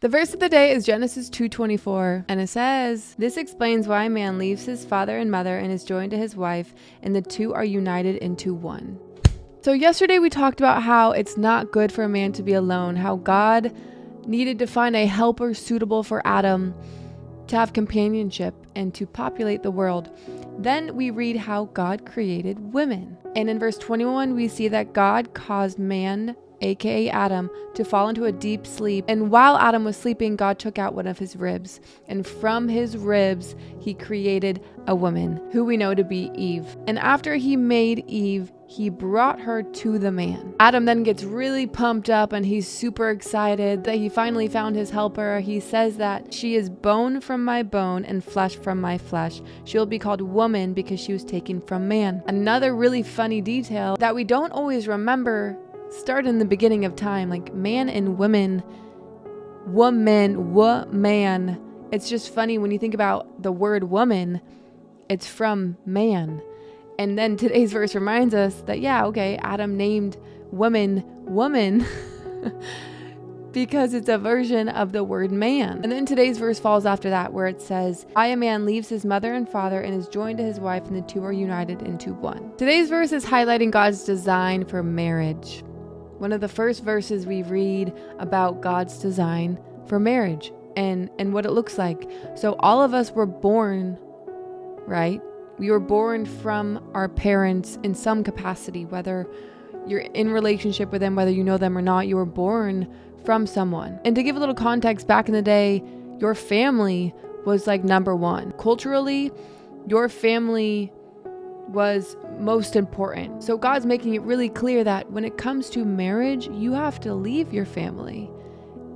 The verse of the day is Genesis 2:24, and it says, "This explains why a man leaves his father and mother and is joined to his wife, and the two are united into one." So yesterday we talked about how it's not good for a man to be alone, how God needed to find a helper suitable for Adam to have companionship and to populate the world. Then we read how God created women. And in verse 21, we see that God caused man, aka Adam, to fall into a deep sleep. And while Adam was sleeping, God took out one of his ribs. And from his ribs, he created a woman, who we know to be Eve. And after he made Eve, he brought her to the man. Adam then gets really pumped up and he's super excited that he finally found his helper. He says that she is bone from my bone and flesh from my flesh. She will be called woman because she was taken from man. Another really funny detail that we don't always remember start in the beginning of time, like man and woman, woman. It's just funny when you think about the word woman, it's from man. And then today's verse reminds us that, Adam named woman because it's a version of the word man. And then today's verse falls after that, where it says, "I, a man, leaves his mother and father and is joined to his wife, and the two are united into one." Today's verse is highlighting God's design for marriage. One of the first verses we read about God's design for marriage and what it looks like. So all of us were born, right? We were born from our parents in some capacity, whether you're in relationship with them, whether you know them or not, you were born from someone. And to give a little context, back in the day, your family was like number one. Culturally, your family was most important. So God's making it really clear that when it comes to marriage, you have to leave your family.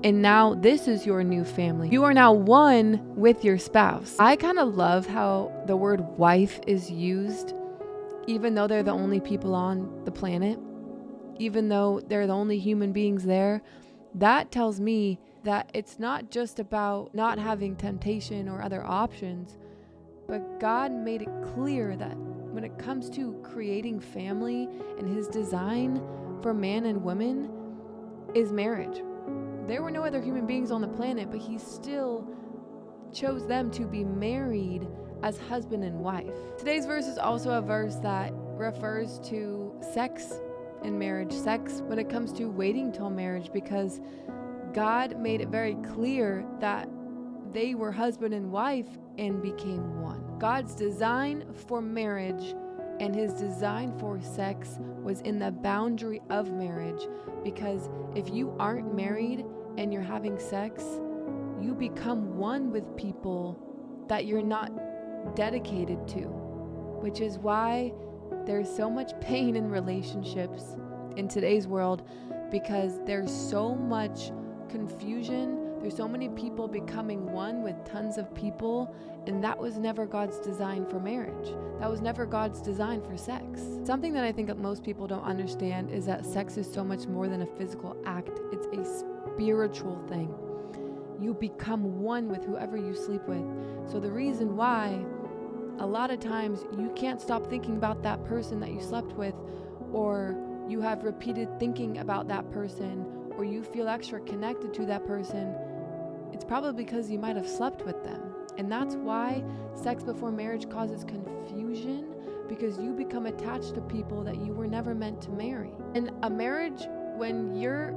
And now this is your new family. You are now one with your spouse. I kind of love how the word wife is used, even though they're the only people on the planet, even though they're the only human beings there. That tells me that it's not just about not having temptation or other options, but God made it clear that when it comes to creating family and his design for man and woman is marriage. There were no other human beings on the planet, but he still chose them to be married as husband and wife. Today's verse is also a verse that refers to sex in marriage, sex when it comes to waiting till marriage, because God made it very clear that they were husband and wife and became one. God's design for marriage and his design for sex was in the boundary of marriage, because if you aren't married and you're having sex, you become one with people that you're not dedicated to, which is why there's so much pain in relationships in today's world, because there's so much confusion. There's so many people becoming one with tons of people, and that was never God's design for marriage. That was never God's design for sex. Something that I think that most people don't understand is that sex is so much more than a physical act. It's a spiritual thing. You become one with whoever you sleep with. So the reason why a lot of times you can't stop thinking about that person that you slept with, or you have repeated thinking about that person, or you feel extra connected to that person, it's probably because you might have slept with them. And that's why sex before marriage causes confusion, because you become attached to people that you were never meant to marry. In a marriage, when your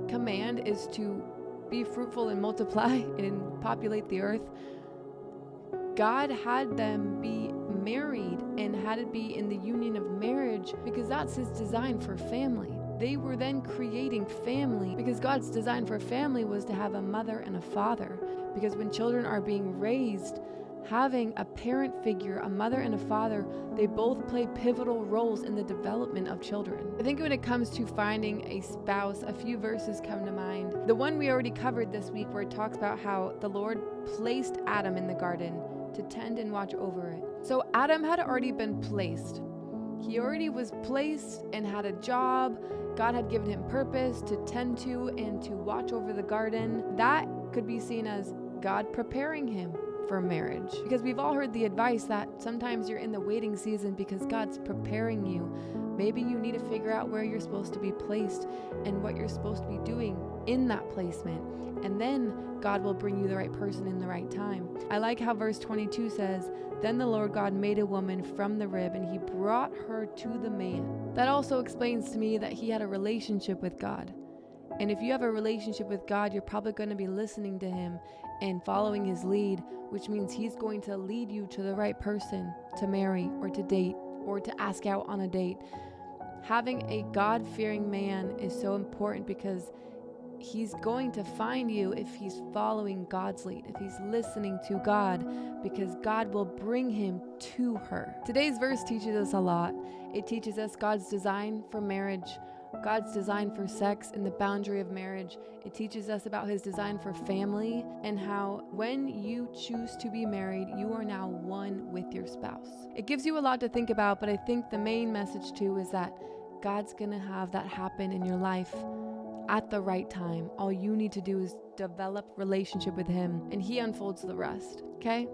command is to be fruitful and multiply and populate the earth, God had them be married and had it be in the union of marriage, because that's his design for family. They were then creating family because God's design for family was to have a mother and a father. Because when children are being raised, having a parent figure, a mother and a father, they both play pivotal roles in the development of children. I think when it comes to finding a spouse, a few verses come to mind. The one we already covered this week, where it talks about how the Lord placed Adam in the garden to tend and watch over it. So Adam had already been placed. He already was placed and had a job. God had given him purpose to tend to and to watch over the garden. That could be seen as God preparing him for marriage. Because we've all heard the advice that sometimes you're in the waiting season because God's preparing you. Maybe you need to figure out where you're supposed to be placed and what you're supposed to be doing in that placement. And then God will bring you the right person in the right time. I like how verse 22 says, "Then the Lord God made a woman from the rib, and he brought her to the man." That also explains to me that he had a relationship with God. And if you have a relationship with God, you're probably going to be listening to him and following his lead, which means he's going to lead you to the right person to marry or to date or to ask out on a date. Having a God-fearing man is so important because he's going to find you if he's following God's lead, if he's listening to God, because God will bring him to her. Today's verse teaches us a lot. It teaches us God's design for marriage, God's design for sex and the boundary of marriage. It teaches us about his design for family and how when you choose to be married, you are now one with your spouse. It gives you a lot to think about, but I think the main message too is that God's gonna have that happen in your life at the right time. All you need to do is develop relationship with him and he unfolds the rest, okay?